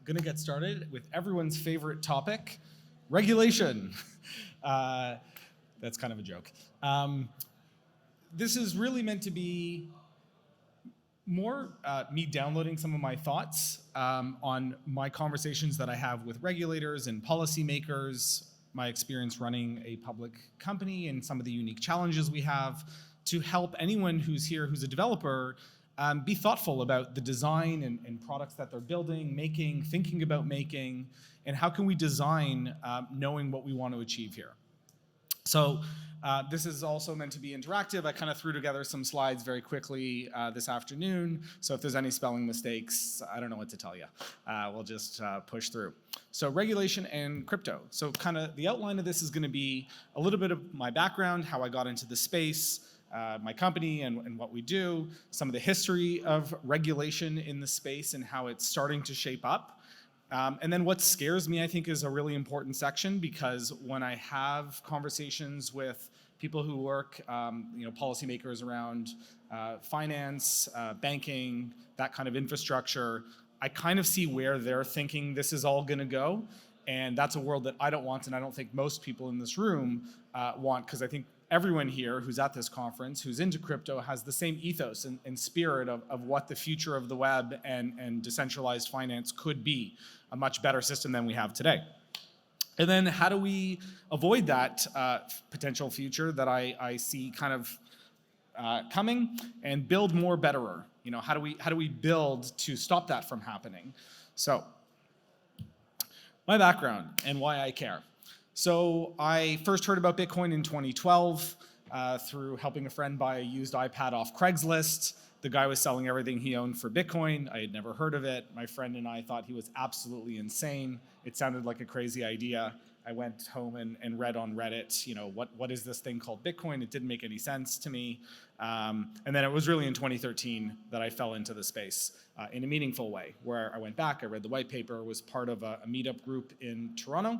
going to get started with everyone's favorite topic, regulation. That's kind of a joke. This is really meant to be more me downloading some of my thoughts on my conversations that I have with regulators and policymakers, my experience running a public company and some of the unique challenges we have to help anyone who's here who's a developer be thoughtful about the design and products that they're building, making, thinking about making, and how can we design knowing what we want to achieve here. So this is also meant to be interactive. I kind of threw together some slides very quickly this afternoon. So if there's any spelling mistakes, I don't know what to tell you. We'll just push through. So regulation and crypto. So kind of the outline of this is going to be a little bit of my background, how I got into the space, my company and what we do, some of the history of regulation in the space and how it's starting to shape up. And then what scares me, I think, is a really important section, because when I have conversations with people who work, policymakers around finance, banking, that kind of infrastructure, I kind of see where they're thinking this is all going to go. And that's a world that I don't want, and I don't think most people in this room want, because I think everyone here who's at this conference, who's into crypto, has the same ethos and spirit of what the future of the web and decentralized finance could be, a much better system than we have today. And then how do we avoid that potential future that I see kind of coming and build more betterer? How do we build to stop that from happening? So my background and why I care. So I first heard about Bitcoin in 2012 through helping a friend buy a used iPad off Craigslist. The guy was selling everything he owned for Bitcoin. I had never heard of it. My friend and I thought he was absolutely insane. It sounded like a crazy idea. I went home and read on Reddit, what is this thing called Bitcoin? It didn't make any sense to me. And then it was really in 2013 that I fell into the space in a meaningful way, where I went back, I read the white paper, was part of a meetup group in Toronto.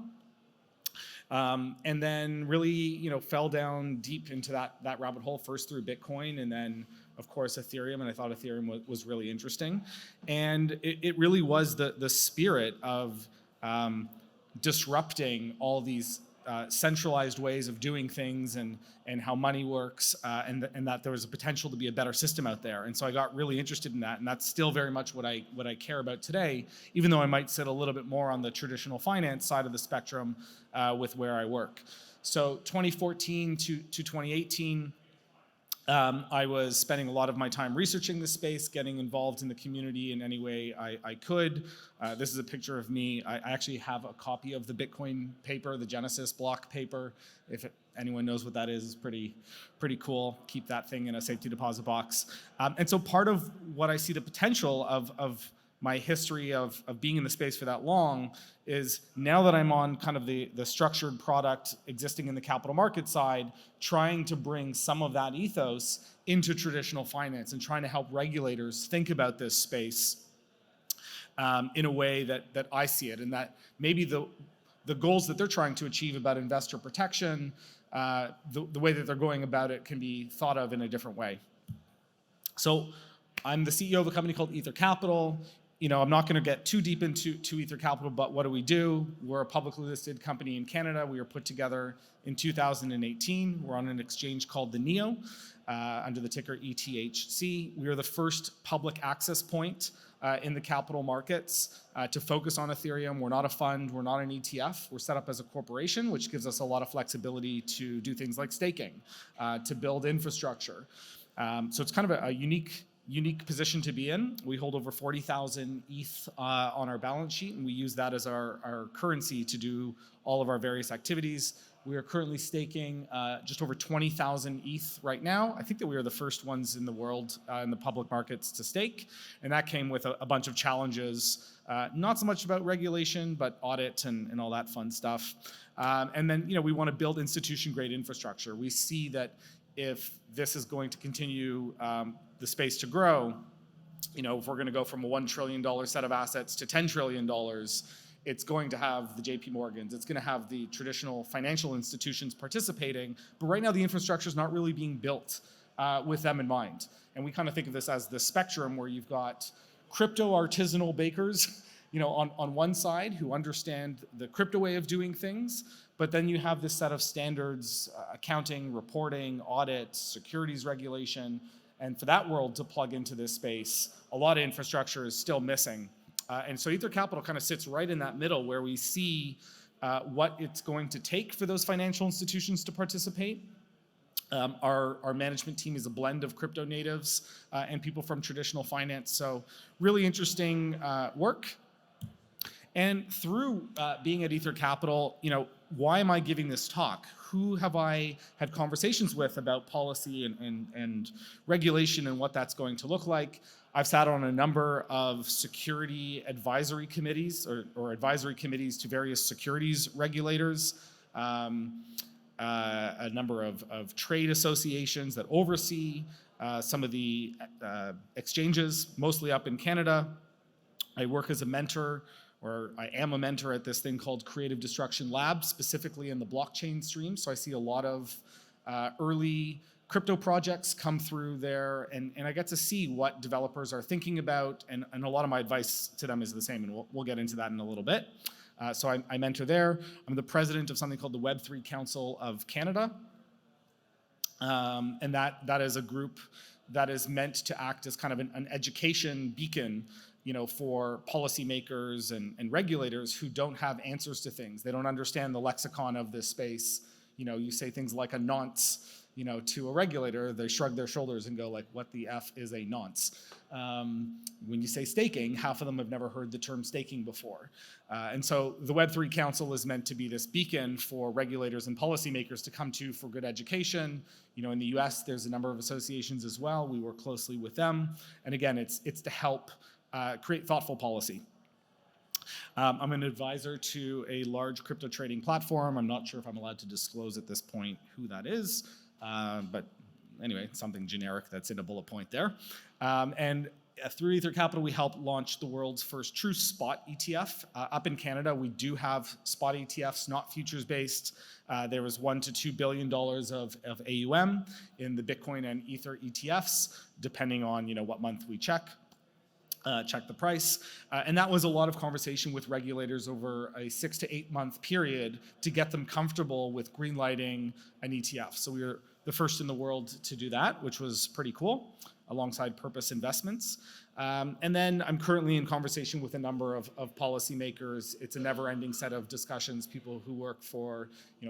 And then really, fell down deep into that rabbit hole, first through Bitcoin and then, of course, Ethereum. And I thought Ethereum was really interesting. And it really was the spirit of disrupting all these centralized ways of doing things and how money works, and that there was a potential to be a better system out there. And so I got really interested in that, and that's still very much what I care about today, even though I might sit a little bit more on the traditional finance side of the spectrum with where I work. So 2014 to 2018, I was spending a lot of my time researching the space, getting involved in the community in any way I could. This is a picture of me. I actually have a copy of the Bitcoin paper, the Genesis block paper. If anyone knows what that is, it's pretty cool. Keep that thing in a safety deposit box. And so part of what I see the potential of my history of being in the space for that long is, now that I'm on kind of the structured product existing in the capital market side, trying to bring some of that ethos into traditional finance and trying to help regulators think about this space in a way that I see it, and that maybe the goals that they're trying to achieve about investor protection, the way that they're going about it can be thought of in a different way. So I'm the CEO of a company called Ether Capital. I'm not going to get too deep into Ether Capital, but what do? We're a publicly listed company in Canada. We were put together in 2018. We're on an exchange called the NEO under the ticker ETHC. We are the first public access point in the capital markets to focus on Ethereum. We're not a fund. We're not an ETF. We're set up as a corporation, which gives us a lot of flexibility to do things like staking, to build infrastructure. So it's kind of a unique position to be in. We hold over 40,000 ETH on our balance sheet, and we use that as our currency to do all of our various activities. We are currently staking just over 20,000 ETH right now. I think that we are the first ones in the world in the public markets to stake, and that came with a bunch of challenges, not so much about regulation, but audit and all that fun stuff. And then we want to build institution-grade infrastructure. We see that if this is going to continue the space to grow, if we're going to go from a $1 trillion set of assets to $10 trillion, it's going to have the JP Morgans, it's going to have the traditional financial institutions participating, but right now the infrastructure is not really being built with them in mind. And we kind of think of this as the spectrum where you've got crypto artisanal bakers on one side who understand the crypto way of doing things, but then you have this set of standards, accounting, reporting, audit, securities regulation, and for that world to plug into this space, a lot of infrastructure is still missing. And so Ether Capital kind of sits right in that middle where we see what it's going to take for those financial institutions to participate. Our management team is a blend of crypto natives and people from traditional finance. So really interesting work. And through being at Ether Capital, why am I giving this talk? Who have I had conversations with about policy and regulation and what that's going to look like? I've sat on a number of security advisory committees or advisory committees to various securities regulators, a number of trade associations that oversee some of the exchanges, mostly up in Canada. I work as a mentor, or I am a mentor at this thing called Creative Destruction Lab, specifically in the blockchain stream. So I see a lot of early crypto projects come through there, and I get to see what developers are thinking about, and a lot of my advice to them is the same, and we'll get into that in a little bit. So I mentor there. I'm the president of something called the Web3 Council of Canada, and that is a group that is meant to act as kind of an education beacon, for policymakers and regulators who don't have answers to things. They don't understand the lexicon of this space. You say things like a nonce, to a regulator, they shrug their shoulders and go like, what the F is a nonce? When you say staking, half of them have never heard the term staking before. And so the Web3 Council is meant to be this beacon for regulators and policymakers to come to for good education. In the US, there's a number of associations as well. We work closely with them. And again, it's to help create thoughtful policy. I'm an advisor to a large crypto trading platform. I'm not sure if I'm allowed to disclose at this point who that is, but anyway, something generic that's in a bullet point there. And through Ether Capital, we helped launch the world's first true spot ETF. Up in Canada, we do have spot ETFs, not futures-based. There was $1 to $2 billion of AUM in the Bitcoin and Ether ETFs, depending on what month we check the price. And that was a lot of conversation with regulators over a 6 to 8 month period to get them comfortable with greenlighting an ETF. So we were the first in the world to do that, which was pretty cool, alongside Purpose Investments. And then I'm currently in conversation with a number of policymakers. It's a never-ending set of discussions, people who work for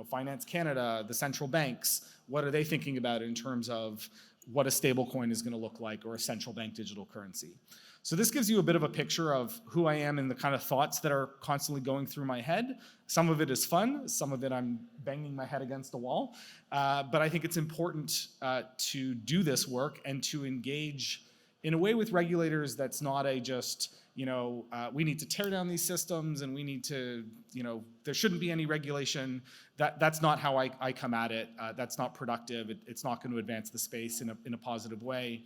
Finance Canada, the central banks. What are they thinking about in terms of what a stablecoin is going to look like, or a central bank digital currency? So this gives you a bit of a picture of who I am and the kind of thoughts that are constantly going through my head. Some of it is fun, some of it I'm banging my head against the wall. But I think it's important to do this work and to engage in a way with regulators that's not a just, we need to tear down these systems and we need to, there shouldn't be any regulation. That's not how I come at it. That's not productive. It's not going to advance the space in a positive way.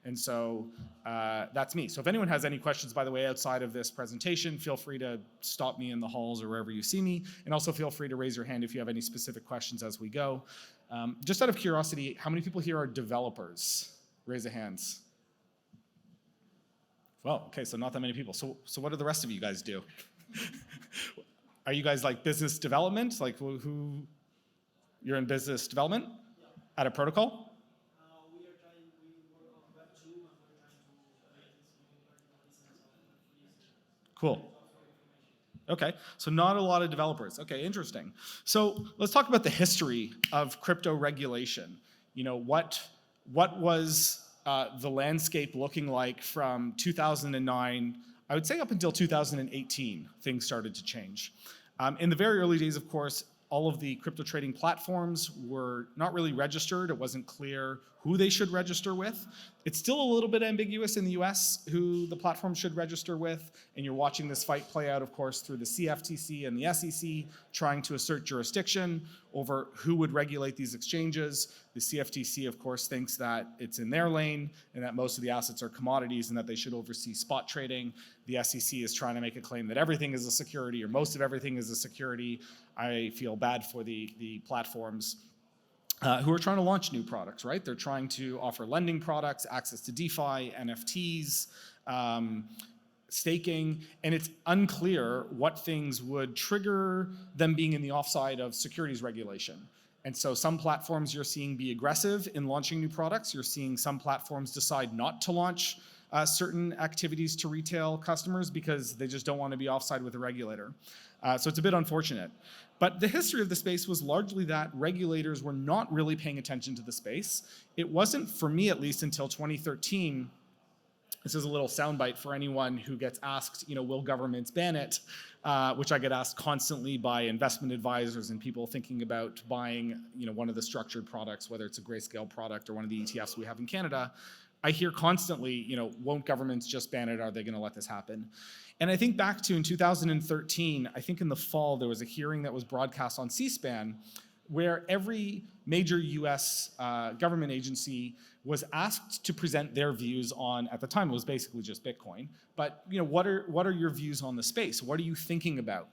And so that's me. So if anyone has any questions, by the way, outside of this presentation, feel free to stop me in the halls or wherever you see me. And also feel free to raise your hand if you have any specific questions as we go. Just out of curiosity, how many people here are developers? Raise your hands. Well, okay, so not that many people. So what do the rest of you guys do? Are you guys like business development? Like who, you're in business development? Yeah. At a protocol? Cool. Okay, so not a lot of developers. Okay, interesting. So let's talk about the history of crypto regulation. What was the landscape looking like from 2009, I would say up until 2018, things started to change. In the very early days, of course, all of the crypto trading platforms were not really registered. It wasn't clear who they should register with. It's still a little bit ambiguous in the US who the platform should register with, and you're watching this fight play out, of course, through the CFTC and the SEC trying to assert jurisdiction over who would regulate these exchanges. The CFTC, of course, thinks that it's in their lane and that most of the assets are commodities and that they should oversee spot trading. The SEC is trying to make a claim that everything is a security or most of everything is a security. I feel bad for the platforms who are trying to launch new products, right? They're trying to offer lending products, access to DeFi, NFTs, staking, and it's unclear what things would trigger them being in the offside of securities regulation. And so some platforms you're seeing be aggressive in launching new products. You're seeing some platforms decide not to launch certain activities to retail customers because they just don't want to be offside with the regulator. So it's a bit unfortunate. But the history of the space was largely that regulators were not really paying attention to the space. It wasn't, for me at least, until 2013. This is a little soundbite for anyone who gets asked, will governments ban it? Which I get asked constantly by investment advisors and people thinking about buying, one of the structured products, whether it's a Grayscale product or one of the ETFs we have in Canada. I hear constantly, won't governments just ban it? Are they going to let this happen? And I think back to in 2013, I think in the fall, there was a hearing that was broadcast on C-SPAN where every major US government agency was asked to present their views on, at the time it was basically just Bitcoin, but what are your views on the space? What are you thinking about?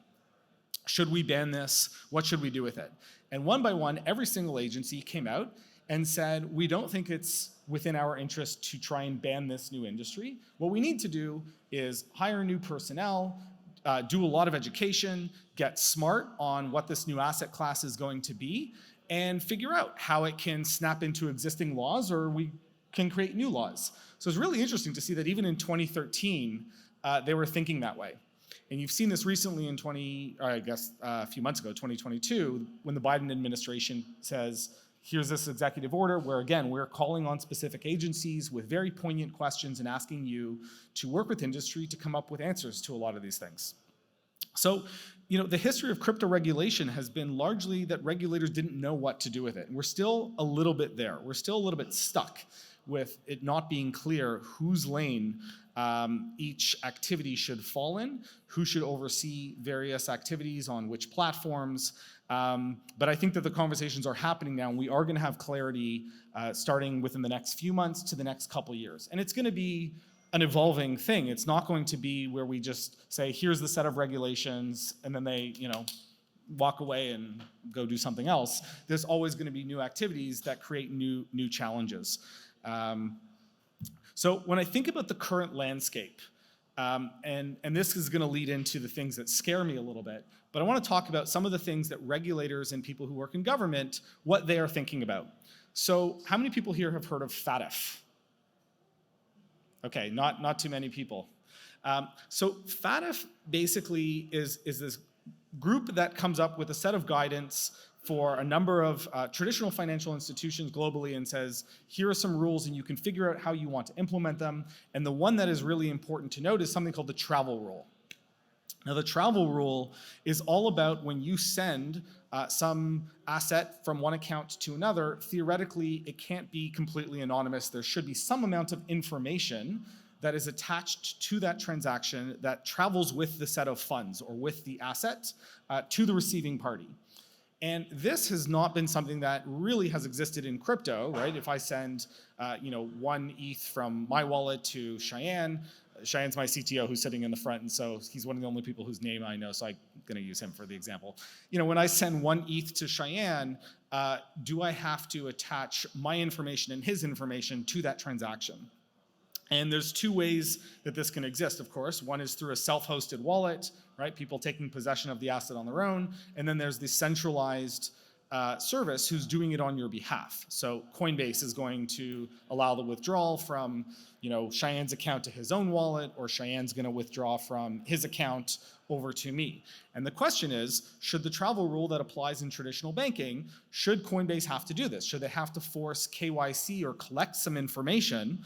Should we ban this? What should we do with it? And one by one, every single agency came out and said, we don't think it's within our interest to try and ban this new industry. What we need to do is hire new personnel, do a lot of education, get smart on what this new asset class is going to be, and figure out how it can snap into existing laws or we can create new laws. So it's really interesting to see that even in 2013, they were thinking that way. And you've seen this recently in a few months ago, 2022, when the Biden administration says, here's this executive order where, again, we're calling on specific agencies with very poignant questions and asking you to work with industry to come up with answers to a lot of these things. So, the history of crypto regulation has been largely that regulators didn't know what to do with it. And we're still a little bit there. We're still a little bit stuck with it not being clear whose lane each activity should fall in, who should oversee various activities on which platforms. But I think that the conversations are happening now, and we are going to have clarity starting within the next few months to the next couple years. And it's going to be an evolving thing. It's not going to be where we just say, here's the set of regulations, and then they, walk away and go do something else. There's always going to be new activities that create new challenges. So when I think about the current landscape, and this is going to lead into the things that scare me a little bit, but I want to talk about some of the things that regulators and people who work in government, what they are thinking about. So how many people here have heard of FATF? Okay, not too many people. So FATF basically is this group that comes up with a set of guidance for a number of traditional financial institutions globally and says, here are some rules and you can figure out how you want to implement them. And the one that is really important to note is something called the travel rule. Now, the travel rule is all about when you send some asset from one account to another, theoretically, it can't be completely anonymous. There should be some amount of information that is attached to that transaction that travels with the set of funds or with the asset to the receiving party. And this has not been something that really has existed in crypto, right? If I send, 1 ETH from my wallet to Cheyenne, Cheyenne's my CTO who's sitting in the front, and so he's one of the only people whose name I know, so I'm going to use him for the example. When I send 1 ETH to Cheyenne, do I have to attach my information and his information to that transaction? And there's 2 ways that this can exist, of course. One is through a self-hosted wallet, right? People taking possession of the asset on their own. And then there's the centralized service who's doing it on your behalf. So Coinbase is going to allow the withdrawal from, Cheyenne's account to his own wallet, or Cheyenne's going to withdraw from his account over to me. And the question is, should the travel rule that applies in traditional banking, should Coinbase have to do this? Should they have to force KYC or collect some information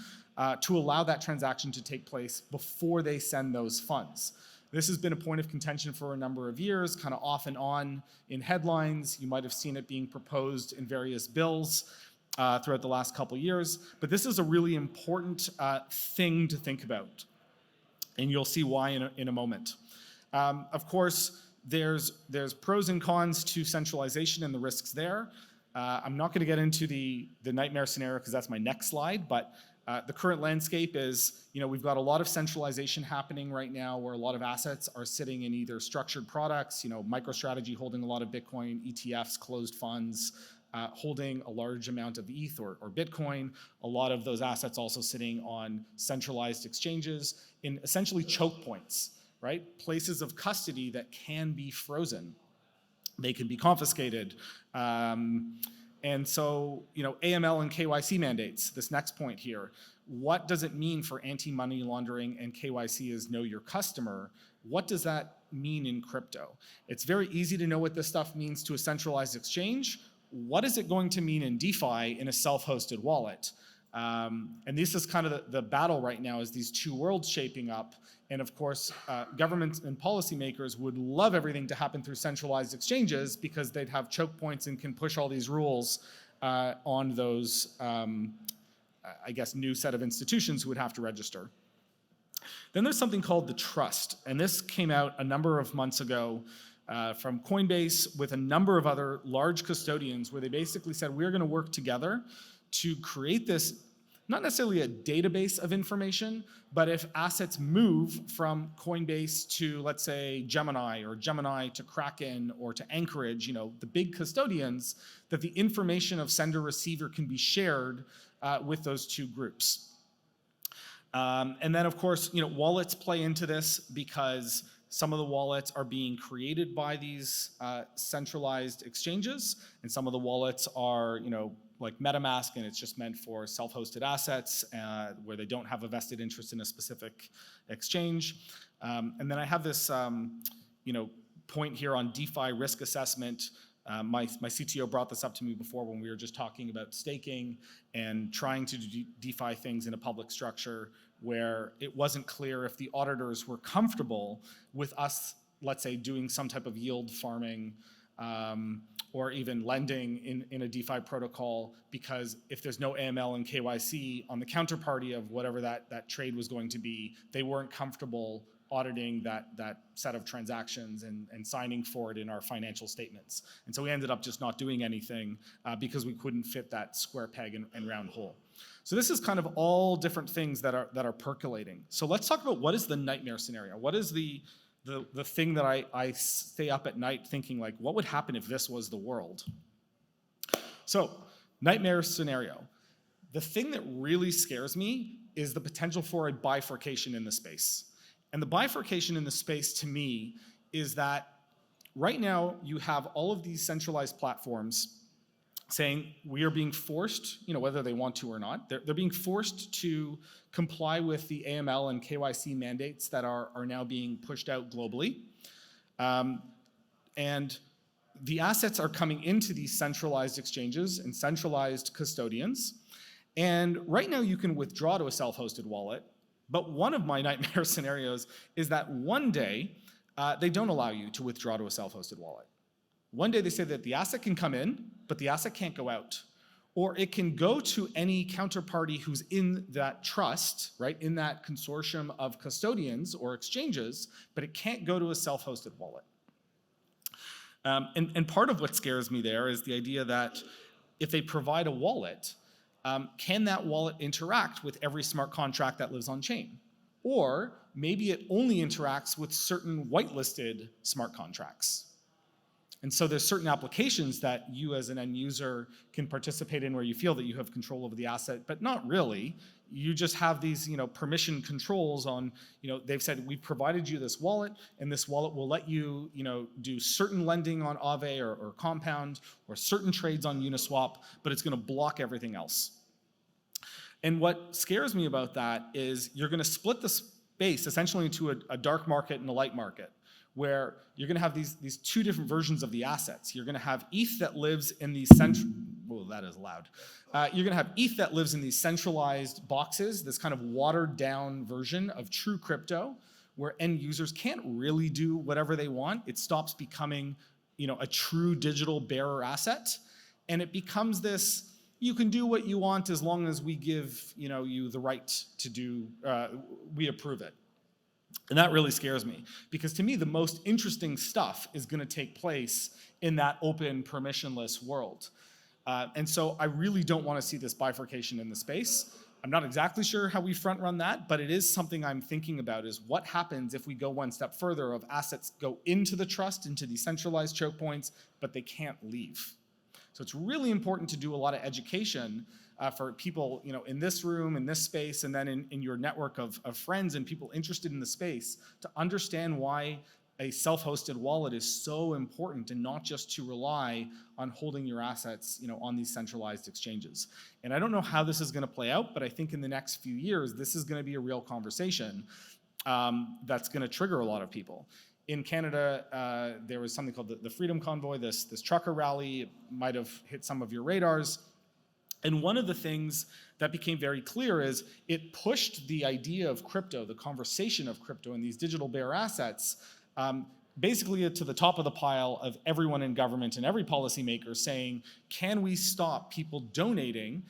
to allow that transaction to take place before they send those funds? This has been a point of contention for a number of years, kind of off and on in headlines. You might have seen it being proposed in various bills throughout the last couple of years. But this is a really important thing to think about. And you'll see why in a moment. Of course, there's pros and cons to centralization and the risks there. I'm not going to get into the nightmare scenario because that's my next slide, but the current landscape is, we've got a lot of centralization happening right now where a lot of assets are sitting in either structured products, MicroStrategy holding a lot of Bitcoin, ETFs, closed funds, holding a large amount of ETH or Bitcoin. A lot of those assets also sitting on centralized exchanges in essentially choke points, right? Places of custody that can be frozen. They can be confiscated. And so, AML and KYC mandates, this next point here. What does it mean for anti-money laundering and KYC as know your customer? What does that mean in crypto? It's very easy to know what this stuff means to a centralized exchange. What is it going to mean in DeFi in a self-hosted wallet? And this is kind of the battle right now, is these two worlds shaping up. And of course, governments and policymakers would love everything to happen through centralized exchanges because they'd have choke points and can push all these rules on those, new set of institutions who would have to register. Then there's something called the trust. And this came out a number of months ago from Coinbase with a number of other large custodians, where they basically said, we're going to work together to create this, not necessarily a database of information, but if assets move from Coinbase to, let's say, Gemini, or Gemini to Kraken, or to Anchorage, the big custodians, that the information of sender-receiver can be shared with those two groups. And then, of course, wallets play into this, because some of the wallets are being created by these centralized exchanges, and some of the wallets are, like MetaMask, and it's just meant for self-hosted assets where they don't have a vested interest in a specific exchange. And then I have this, point here on DeFi risk assessment. My CTO brought this up to me before when we were just talking about staking and trying to do DeFi things in a public structure, where it wasn't clear if the auditors were comfortable with us, let's say, doing some type of yield farming or even lending in a DeFi protocol, because if there's no AML and KYC on the counterparty of whatever that trade was going to be, they weren't comfortable auditing that set of transactions and signing for it in our financial statements. And so we ended up just not doing anything because we couldn't fit that square peg and round hole. So this is kind of all different things that are percolating. So let's talk about what is the nightmare scenario. What is the thing that I stay up at night thinking, like, what would happen if this was the world? So, nightmare scenario. The thing that really scares me is the potential for a bifurcation in the space. And the bifurcation in the space, to me, is that right now you have all of these centralized platforms saying we are being forced, whether they want to or not, they're being forced to comply with the AML and KYC mandates that are now being pushed out globally. And the assets are coming into these centralized exchanges and centralized custodians. And right now you can withdraw to a self-hosted wallet. But one of my nightmare scenarios is that one day they don't allow you to withdraw to a self-hosted wallet. One day they say that the asset can come in, but the asset can't go out. Or it can go to any counterparty who's in that trust, right, in that consortium of custodians or exchanges, but it can't go to a self-hosted wallet. And part of what scares me there is the idea that if they provide a wallet, can that wallet interact with every smart contract that lives on chain? Or maybe it only interacts with certain whitelisted smart contracts. And so there's certain applications that you as an end user can participate in where you feel that you have control over the asset, but not really. You just have these, permission controls on, they've said, we've provided you this wallet, and this wallet will let you, do certain lending on Aave or Compound, or certain trades on Uniswap, but it's going to block everything else. And what scares me about that is you're going to split the space essentially into a dark market and a light market, where you're going to have these two different versions of the assets. You're going to have ETH that lives in these that is loud. You're going to have ETH that lives in these centralized boxes, this kind of watered down version of true crypto, where end users can't really do whatever they want. It stops becoming, a true digital bearer asset, and it becomes this, you can do what you want as long as we give, you the right to do, we approve it. And that really scares me, because to me, the most interesting stuff is going to take place in that open, permissionless world. And so I really don't want to see this bifurcation in the space. I'm not exactly sure how we front run that, but it is something I'm thinking about, is what happens if we go one step further of assets go into the trust, into these centralized choke points, but they can't leave. So it's really important to do a lot of education for people, in this room, in this space, and then in your network of friends and people interested in the space to understand why a self-hosted wallet is so important and not just to rely on holding your assets, on these centralized exchanges. And I don't know how this is going to play out, but I think in the next few years, this is going to be a real conversation that's going to trigger a lot of people. In Canada, there was something called the Freedom Convoy, this trucker rally. It might have hit some of your radars. And one of the things that became very clear is it pushed the idea of crypto, the conversation of crypto and these digital bearer assets, basically to the top of the pile of everyone in government and every policymaker saying, can we stop people donating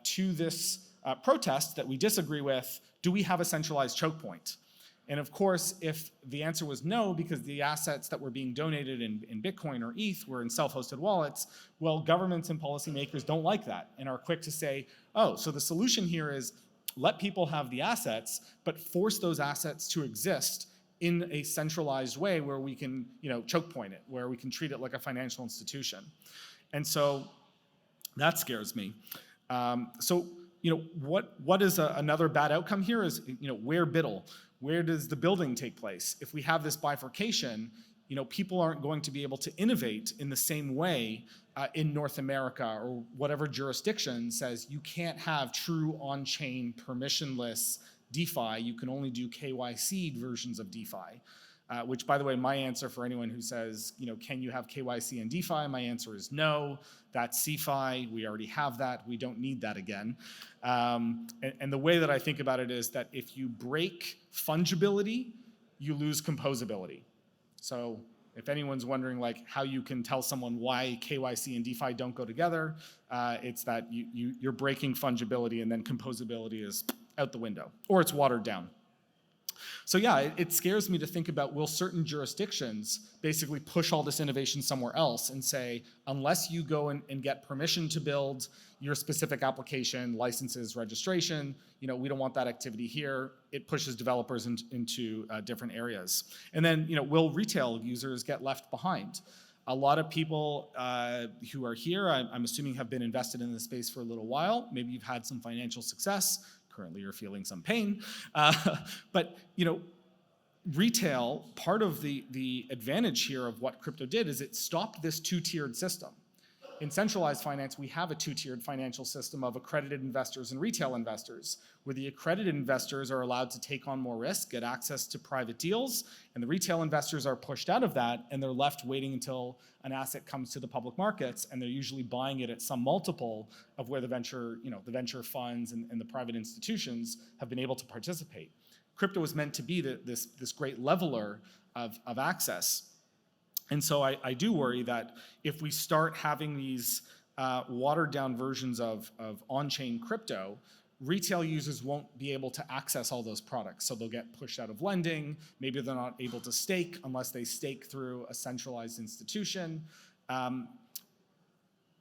to this protest that we disagree with? Do we have a centralized choke point? And of course, if the answer was no, because the assets that were being donated in Bitcoin or ETH were in self-hosted wallets, well, governments and policymakers don't like that and are quick to say, oh, so the solution here is let people have the assets, but force those assets to exist in a centralized way where we can, choke point it, where we can treat it like a financial institution. And so that scares me. What is another bad outcome here is, where biddle? Where does the building take place? If we have this bifurcation, people aren't going to be able to innovate in the same way in North America or whatever jurisdiction says you can't have true on-chain permissionless DeFi. You can only do KYC versions of DeFi. Which, by the way, my answer for anyone who says, can you have KYC and DeFi? My answer is no. That's CeFi. We already have that. We don't need that again. And the way that I think about it is that if you break fungibility, you lose composability. So if anyone's wondering how you can tell someone why KYC and DeFi don't go together, it's that you're breaking fungibility and then composability is out the window, or it's watered down. So yeah, it scares me to think about, will certain jurisdictions basically push all this innovation somewhere else and say, unless you go and get permission to build your specific application, licenses, registration, we don't want that activity here. It pushes developers into different areas. And then, will retail users get left behind? A lot of people who are here, I'm assuming, have been invested in this space for a little while. Maybe you've had some financial success. Currently, you're feeling some pain. But retail, part of the advantage here of what crypto did is it stopped this two-tiered system. In centralized finance, we have a two-tiered financial system of accredited investors and retail investors, where the accredited investors are allowed to take on more risk, get access to private deals, and the retail investors are pushed out of that, and they're left waiting until an asset comes to the public markets, and they're usually buying it at some multiple of where the venture funds and the private institutions have been able to participate. Crypto was meant to be this great leveler of access. And so I do worry that if we start having these watered down versions of on-chain crypto, retail users won't be able to access all those products. So they'll get pushed out of lending. Maybe they're not able to stake unless they stake through a centralized institution.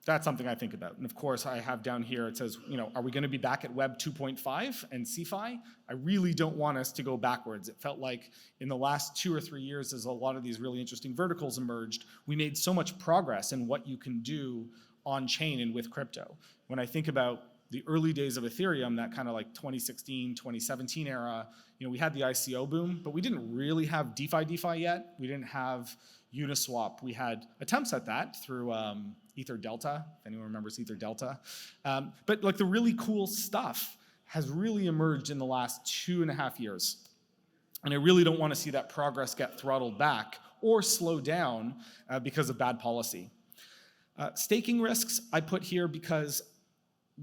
That's something I think about. And of course, I have down here, it says, are we going to be back at Web 2.5 and CeFi? I really don't want us to go backwards. It felt like in the last 2 or 3 years, as a lot of these really interesting verticals emerged, we made so much progress in what you can do on chain and with crypto. When I think about the early days of Ethereum, that kind of 2016, 2017 era, we had the ICO boom, but we didn't really have DeFi yet. We didn't have Uniswap. We had attempts at that through Ether Delta, if anyone remembers Ether Delta. But the really cool stuff has really emerged in the last 2.5 years. And I really don't want to see that progress get throttled back or slow down because of bad policy. Staking risks I put here because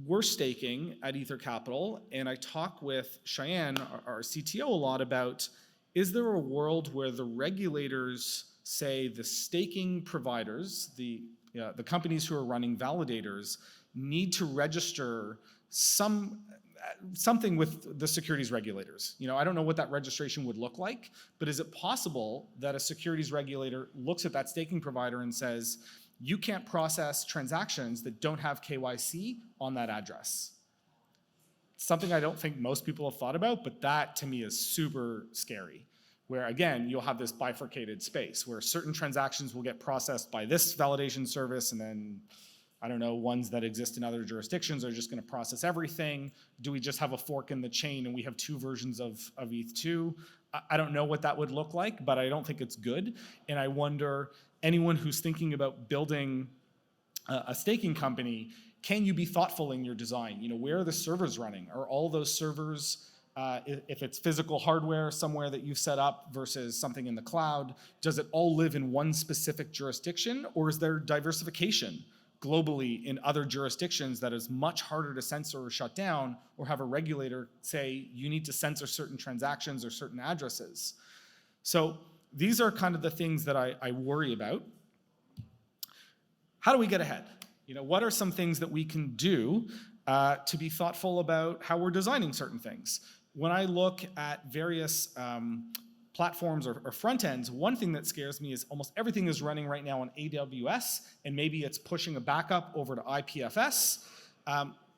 we're staking at Ether Capital, and I talk with Cheyenne, our CTO, a lot about, is there a world where the regulators say the staking providers, the companies who are running validators, need to register something with the securities regulators? I don't know what that registration would look like, but is it possible that a securities regulator looks at that staking provider and says, you can't process transactions that don't have KYC on that address? Something I don't think most people have thought about, but that to me is super scary. Where again, you'll have this bifurcated space where certain transactions will get processed by this validation service and then I don't know, ones that exist in other jurisdictions are just going to process everything? Do we just have a fork in the chain and we have two versions of ETH2? I don't know what that would look like, but I don't think it's good. And I wonder, anyone who's thinking about building a staking company, can you be thoughtful in your design? You know, where are the servers running? Are all those servers, if it's physical hardware somewhere that you've set up versus something in the cloud, does it all live in one specific jurisdiction, or is there diversification globally in other jurisdictions that is much harder to censor or shut down, or have a regulator say you need to censor certain transactions or certain addresses? So these are kind of the things that I worry about. How do we get ahead? You know, what are some things that we can do to be thoughtful about how we're designing certain things? When I look at various platforms or front ends, one thing that scares me is almost everything is running right now on AWS, and maybe it's pushing a backup over to IPFS.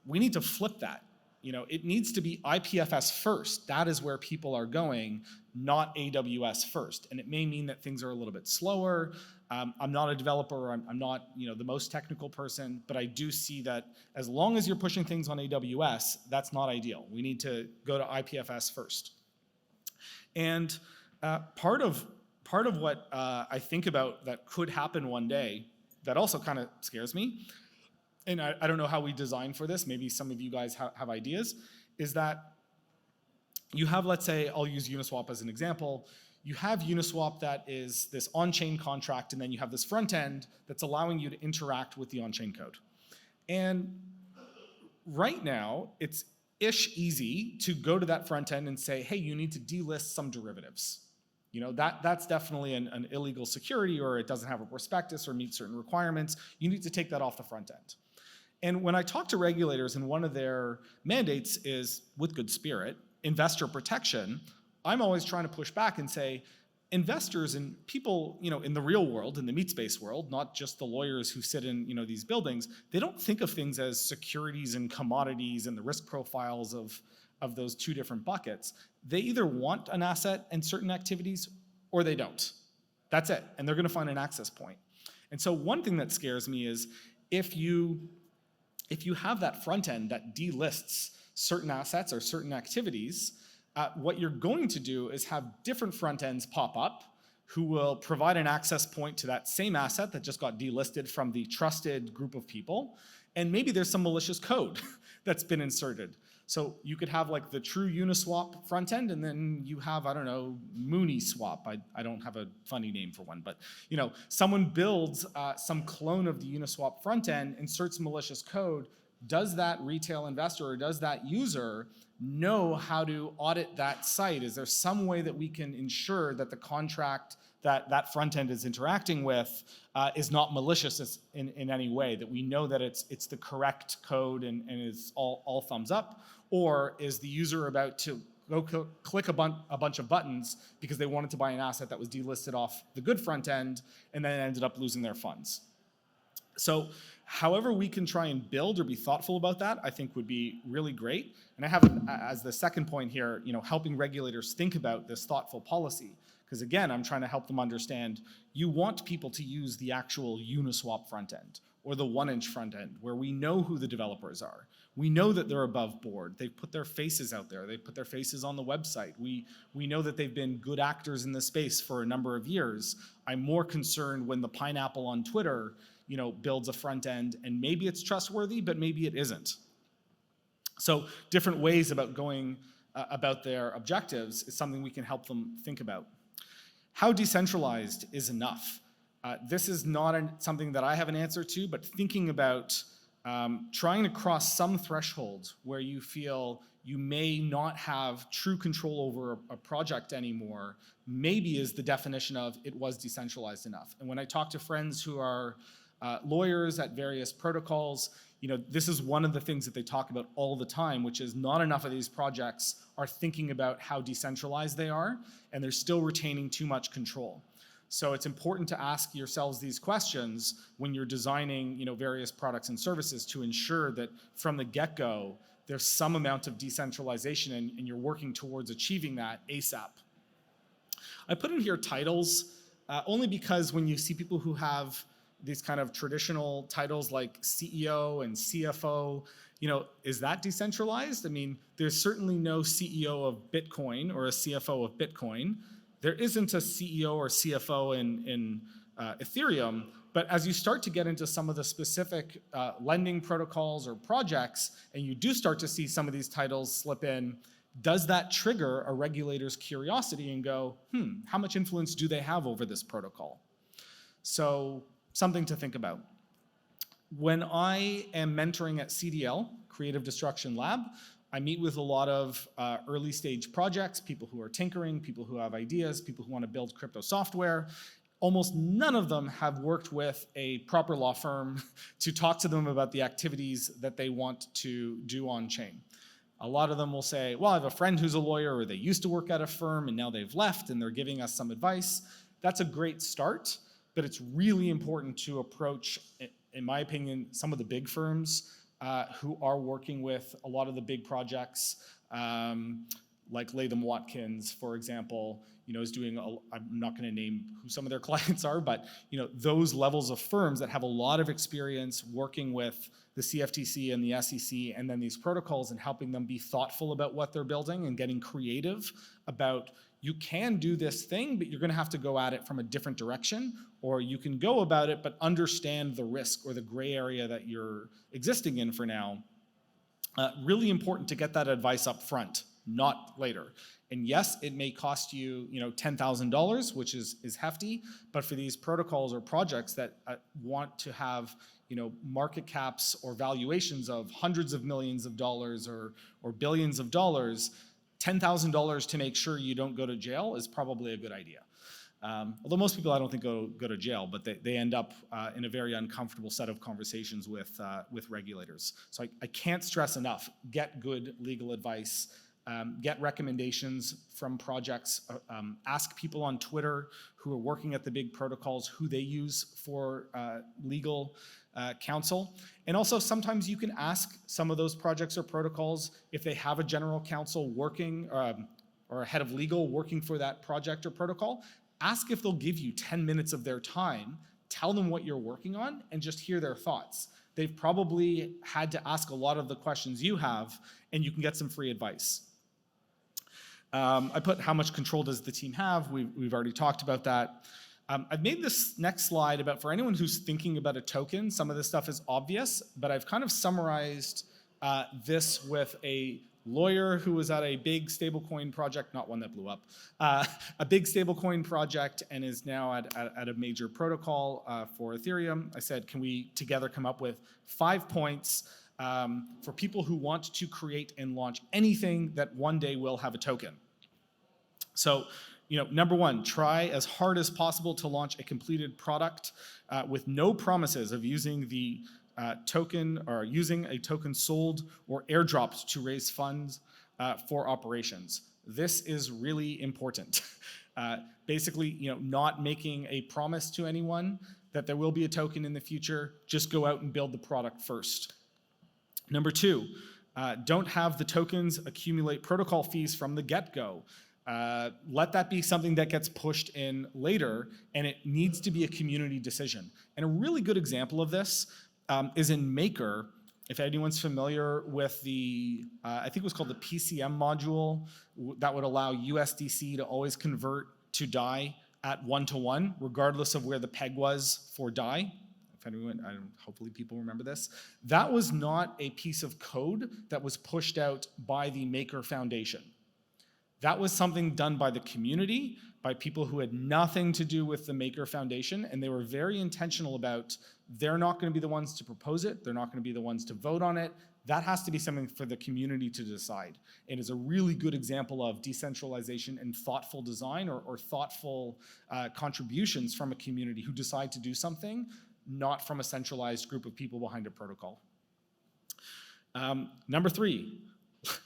We need to flip that. You know, it needs to be IPFS first. That is where people are going, not AWS first. And it may mean that things are a little bit slower. I'm not a developer. I'm not, you know, the most technical person, but I do see that as long as you're pushing things on AWS, that's not ideal. We need to go to IPFS first. And part of what I think about that could happen one day that also kind of scares me, and I don't know how we design for this, maybe some of you guys have ideas, is that you have, let's say, I'll use Uniswap as an example. You have Uniswap that is this on-chain contract, and then you have this front end that's allowing you to interact with the on-chain code. And right now, it's easy to go to that front end and say, hey, you need to delist some derivatives. You know, that's definitely an illegal security, or it doesn't have a prospectus or meet certain requirements. You need to take that off the front end. And when I talk to regulators, and one of their mandates is, with good spirit, investor protection, I'm always trying to push back and say, investors and people, you know, in the real world, in the meat space world, not just the lawyers who sit in, you know, these buildings, they don't think of things as securities and commodities and the risk profiles of those two different buckets. They either want an asset and certain activities, or they don't. That's it, and they're going to find an access point. And so one thing that scares me is if you have that front end that delists certain assets or certain activities, what you're going to do is have different front ends pop up who will provide an access point to that same asset that just got delisted from the trusted group of people. And maybe there's some malicious code that's been inserted. So you could have like the true Uniswap front end, and then you have, I don't know, Mooniswap. I don't have a funny name for one, but you know, someone builds some clone of the Uniswap front end, inserts malicious code. Does that retail investor or does that user know how to audit that site? Is there some way that we can ensure that the contract that front end is interacting with is not malicious in any way, that we know that it's the correct code and is all thumbs up? Or is the user about to go click a bunch of buttons because they wanted to buy an asset that was delisted off the good front end and then ended up losing their funds? So however we can try and build or be thoughtful about that, I think would be really great. And I have as the second point here, you know, helping regulators think about this thoughtful policy. Because again, I'm trying to help them understand, you want people to use the actual Uniswap front end or the 1inch front end where we know who the developers are. We know that they're above board. They've put their faces out there. They put their faces on the website. We know that they've been good actors in this space for a number of years. I'm more concerned when the pineapple on Twitter, you know, builds a front end and maybe it's trustworthy, but maybe it isn't. So different ways about going about their objectives is something we can help them think about. How decentralized is enough? This is not something that I have an answer to, but thinking about trying to cross some threshold where you feel you may not have true control over a project anymore, maybe is the definition of it was decentralized enough. And when I talk to friends who are lawyers at various protocols, you know, this is one of the things that they talk about all the time, which is not enough of these projects are thinking about how decentralized they are, and they're still retaining too much control. So it's important to ask yourselves these questions when you're designing, you know, various products and services to ensure that from the get-go, there's some amount of decentralization and you're working towards achieving that ASAP. I put in here titles only because when you see people who have these kind of traditional titles like CEO and CFO, is that decentralized? I mean, there's certainly no CEO of Bitcoin or a CFO of Bitcoin. There isn't a CEO or CFO in Ethereum, but as you start to get into some of the specific lending protocols or projects, and you do start to see some of these titles slip in, does that trigger a regulator's curiosity and go, how much influence do they have over this protocol? So something to think about. When I am mentoring at CDL, Creative Destruction Lab, I meet with a lot of early stage projects, people who are tinkering, people who have ideas, people who want to build crypto software. Almost none of them have worked with a proper law firm to talk to them about the activities that they want to do on chain. A lot of them will say, well, I have a friend who's a lawyer, or they used to work at a firm and now they've left and they're giving us some advice. That's a great start, but it's really important to approach, in my opinion, some of the big firms who are working with a lot of the big projects, like Latham Watkins, for example, is doing, I'm not going to name who some of their clients are, but those levels of firms that have a lot of experience working with the CFTC and the SEC, and then these protocols, and helping them be thoughtful about what they're building and getting creative about, you can do this thing, but you're going to have to go at it from a different direction, or you can go about it but understand the risk or the gray area that you're existing in for now. Really important to get that advice up front, not later. And yes, it may cost you, $10,000, which is hefty, but for these protocols or projects that want to have, market caps or valuations of hundreds of millions of dollars or billions of dollars, $10,000 to make sure you don't go to jail is probably a good idea. Although most people, I don't think, go to jail, but they end up in a very uncomfortable set of conversations with regulators. So I can't stress enough, get good legal advice, get recommendations from projects, ask people on Twitter who are working at the big protocols who they use for legal counsel. And also sometimes you can ask some of those projects or protocols if they have a general counsel working or a head of legal working for that project or protocol. Ask if they'll give you 10 minutes of their time, tell them what you're working on, and just hear their thoughts. They've probably had to ask a lot of the questions you have, and you can get some free advice. I put how much control does the team have. We've already talked about that. I've made this next slide about, for anyone who's thinking about a token, some of this stuff is obvious, but I've kind of summarized this with a lawyer who was at a big stablecoin project, not one that blew up, a big stablecoin project, and is now at a major protocol for Ethereum. I said, can we together come up with 5 points for people who want to create and launch anything that one day will have a token? So, number one, try as hard as possible to launch a completed product with no promises of using the token or using a token sold or airdropped to raise funds for operations. This is really important. Basically, not making a promise to anyone that there will be a token in the future. Just go out and build the product first. Number two, don't have the tokens accumulate protocol fees from the get-go. Let that be something that gets pushed in later, and it needs to be a community decision. And a really good example of this is in Maker. If anyone's familiar with the, I think it was called the PCM module, that would allow USDC to always convert to DAI at 1-to-1, regardless of where the peg was for DAI. If anyone, hopefully people remember this. That was not a piece of code that was pushed out by the Maker Foundation. That was something done by the community, by people who had nothing to do with the Maker Foundation, and they were very intentional about, they're not going to be the ones to propose it, they're not going to be the ones to vote on it. That has to be something for the community to decide. It is a really good example of decentralization and thoughtful design, or thoughtful contributions from a community who decide to do something, not from a centralized group of people behind a protocol. Number three,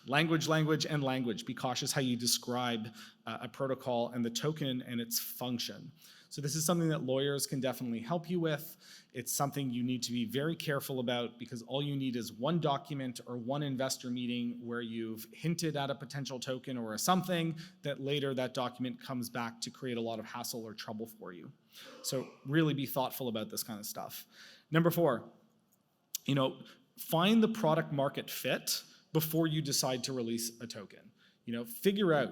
language, language, and language. Be cautious how you describe a protocol and the token and its function. So this is something that lawyers can definitely help you with. It's something you need to be very careful about, because all you need is one document or one investor meeting where you've hinted at a potential token or a something that later that document comes back to create a lot of hassle or trouble for you. So really be thoughtful about this kind of stuff. Number 4, find the product market fit before you decide to release a token. Figure out,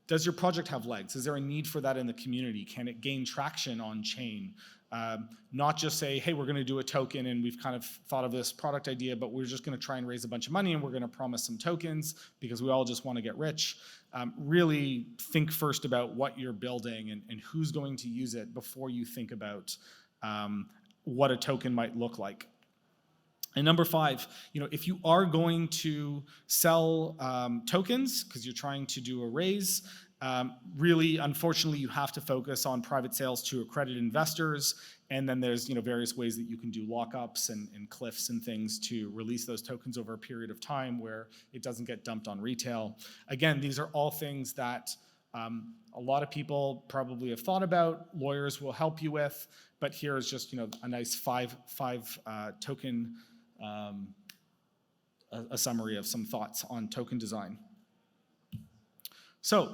does your project have legs? Is there a need for that in the community? Can it gain traction on chain? Not just say, hey, we're going to do a token and we've kind of thought of this product idea, but we're just going to try and raise a bunch of money and we're going to promise some tokens because we all just want to get rich. Really think first about what you're building and who's going to use it before you think about what a token might look like. And number 5, if you are going to sell tokens because you're trying to do a raise, really, unfortunately, you have to focus on private sales to accredited investors. And then there's various ways that you can do lockups and cliffs and things to release those tokens over a period of time where it doesn't get dumped on retail. Again, these are all things that a lot of people probably have thought about. Lawyers will help you with, but here is just a nice five token. A summary of some thoughts on token design. So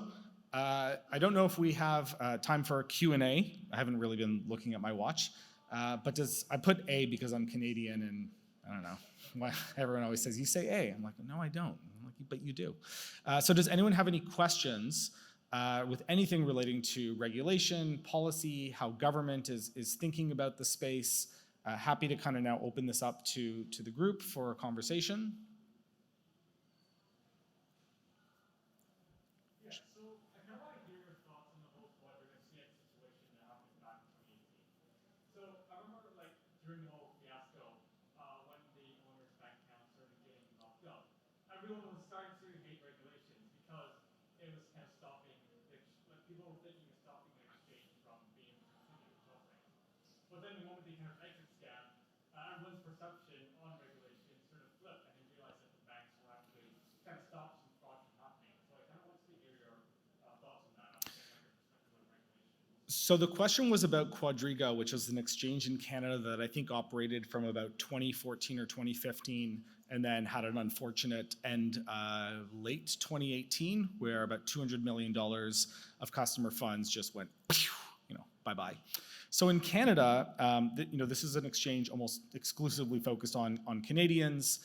I don't know if we have time for a Q&A. I haven't really been looking at my watch, but I put A because I'm Canadian and I don't know. Everyone always says, you say A. I'm like, no, I don't. I'm like, but you do. So does anyone have any questions with anything relating to regulation, policy, how government is thinking about the space? Happy to kind of now open this up to the group for a conversation. Yeah, so I kind of want to hear your thoughts on the whole Quadrant CX situation that happened back in 2018. So I remember during the whole fiasco, when the owner's bank account started getting locked up, everyone was starting to hate regulations because it was kind of stopping, people were thinking of stopping the exchange from being able to continue to trust things. But then the moment they kind of exit scam, everyone's perception on regulation sort of flipped, and they realized that the banks were actually kind of stop some fraud from happening. So I kind of wanted to hear your thoughts on that, obviously from your perspective on regulation. So the question was about Quadriga, which is an exchange in Canada that I think operated from about 2014 or 2015, and then had an unfortunate end late 2018, where about $200 million of customer funds just went, bye-bye. So in Canada, this is an exchange almost exclusively focused on Canadians.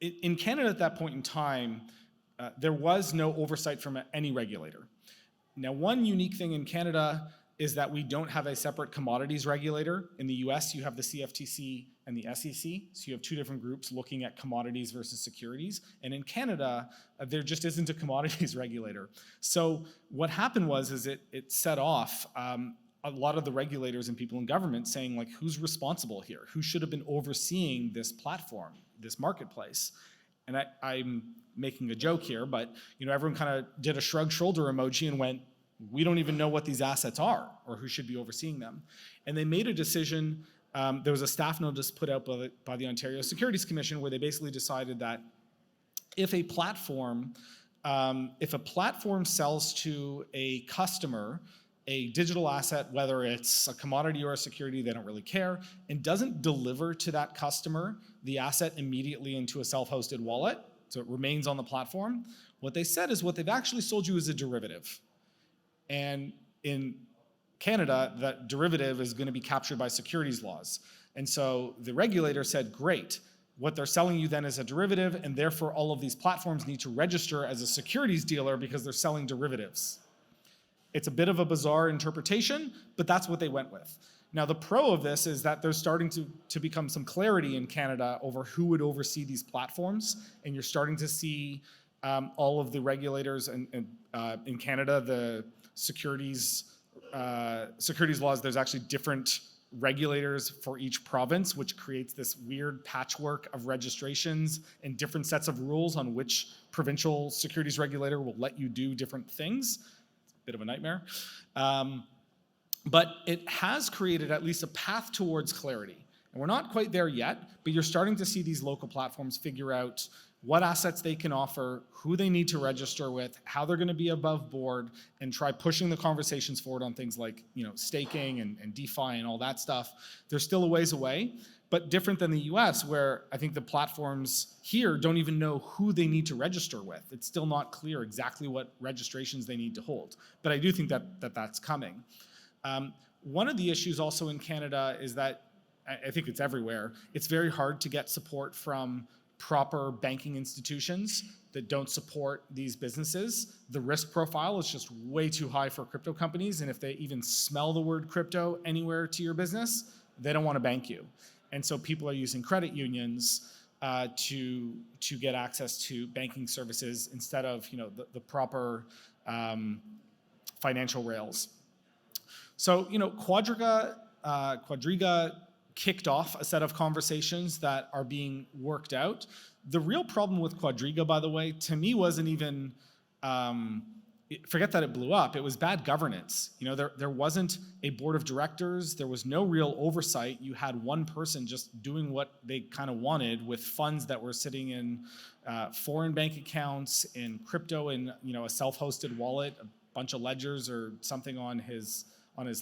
In Canada at that point in time, there was no oversight from any regulator. Now, one unique thing in Canada is that we don't have a separate commodities regulator. In the US, you have the CFTC and the SEC, so you have two different groups looking at commodities versus securities. And in Canada, there just isn't a commodities regulator. So what happened is it set off a lot of the regulators and people in government saying, who's responsible here? Who should have been overseeing this platform, this marketplace? And I'm making a joke here, but everyone kind of did a shrug shoulder emoji and went, we don't even know what these assets are or who should be overseeing them. And they made a decision. There was a staff notice put out by the Ontario Securities Commission where they basically decided that if a platform sells to a customer a digital asset, whether it's a commodity or a security, they don't really care, and doesn't deliver to that customer the asset immediately into a self-hosted wallet, so it remains on the platform, what they said is what they've actually sold you is a derivative. And in Canada, that derivative is going to be captured by securities laws. And so the regulator said, great, what they're selling you then is a derivative, and therefore all of these platforms need to register as a securities dealer because they're selling derivatives. It's a bit of a bizarre interpretation, but that's what they went with. Now, the pro of this is that there's starting to become some clarity in Canada over who would oversee these platforms, and you're starting to see all of the regulators in Canada, the securities laws, there's actually different regulators for each province, which creates this weird patchwork of registrations and different sets of rules on which provincial securities regulator will let you do different things. It's a bit of a nightmare. But it has created at least a path towards clarity. And we're not quite there yet, but you're starting to see these local platforms figure out what assets they can offer, who they need to register with, how they're going to be above board, and try pushing the conversations forward on things like, staking and DeFi and all that stuff. They're still a ways away, but different than the US, where I think the platforms here don't even know who they need to register with. It's still not clear exactly what registrations they need to hold. But I do think that's coming. One of the issues also in Canada is that, I think it's everywhere, it's very hard to get support from proper banking institutions that don't support these businesses. The risk profile is just way too high for crypto companies, and if they even smell the word crypto anywhere to your business, they don't want to bank you. And so people are using credit unions to get access to banking services instead of the proper financial rails. So Quadriga kicked off a set of conversations that are being worked out. The real problem with Quadriga, by the way, to me wasn't even, forget that it blew up, it was bad governance. There wasn't a board of directors, there was no real oversight. You had one person just doing what they kind of wanted with funds that were sitting in foreign bank accounts, in crypto, in a self-hosted wallet, a bunch of ledgers or something on his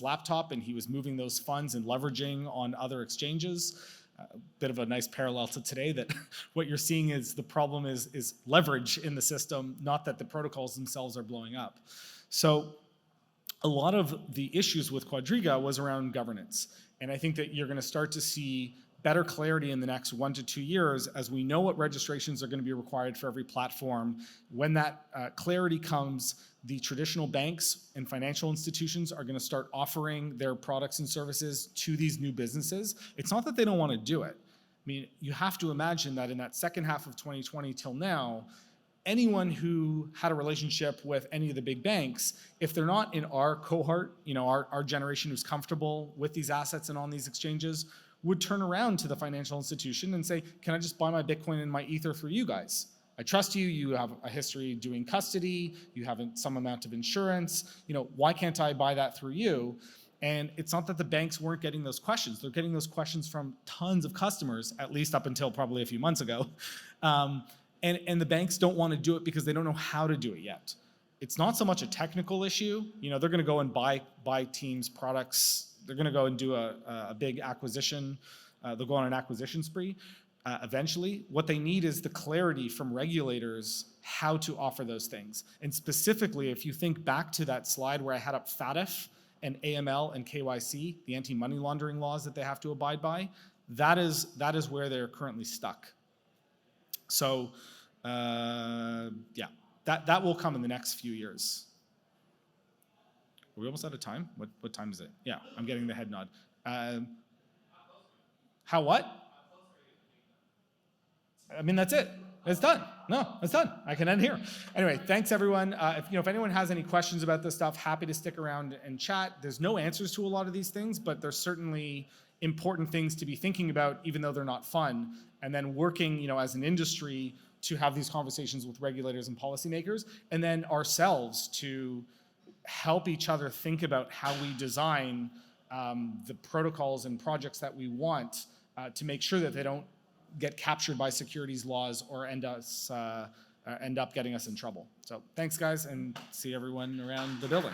laptop, and he was moving those funds and leveraging on other exchanges. A bit of a nice parallel to today, that what you're seeing is the problem is leverage in the system, not that the protocols themselves are blowing up. So a lot of the issues with Quadriga was around governance. And I think that you're going to start to see better clarity in the next 1 to 2 years as we know what registrations are going to be required for every platform. When that clarity comes, the traditional banks and financial institutions are going to start offering their products and services to these new businesses. It's not that they don't want to do it. I mean, you have to imagine that in that second half of 2020 till now, anyone who had a relationship with any of the big banks, if they're not in our cohort, our generation who's comfortable with these assets and on these exchanges, would turn around to the financial institution and say, can I just buy my Bitcoin and my Ether through you guys? I trust you, you have a history doing custody, you have some amount of insurance, why can't I buy that through you? And it's not that the banks weren't getting those questions. They're getting those questions from tons of customers, at least up until probably a few months ago. And the banks don't want to do it because they don't know how to do it yet. It's not so much a technical issue. They're going to go and buy teams' products. They're going to go and do a big acquisition. They'll go on an acquisition spree. Eventually, what they need is the clarity from regulators how to offer those things. And specifically, if you think back to that slide where I had up FATF and AML and KYC, the anti-money laundering laws that they have to abide by, that is where they're currently stuck. So, yeah, that will come in the next few years. Are we almost out of time? What time is it? Yeah, I'm getting the head nod. How what? I mean, that's it. It's done. No, it's done. I can end here. Anyway, thanks everyone. If anyone has any questions about this stuff, happy to stick around and chat. There's no answers to a lot of these things, but there's certainly important things to be thinking about, even though they're not fun. And then working, as an industry to have these conversations with regulators and policymakers, and then ourselves to help each other think about how we design the protocols and projects that we want to make sure that they don't get captured by securities laws or end up getting us in trouble. So thanks, guys, and see everyone around the building.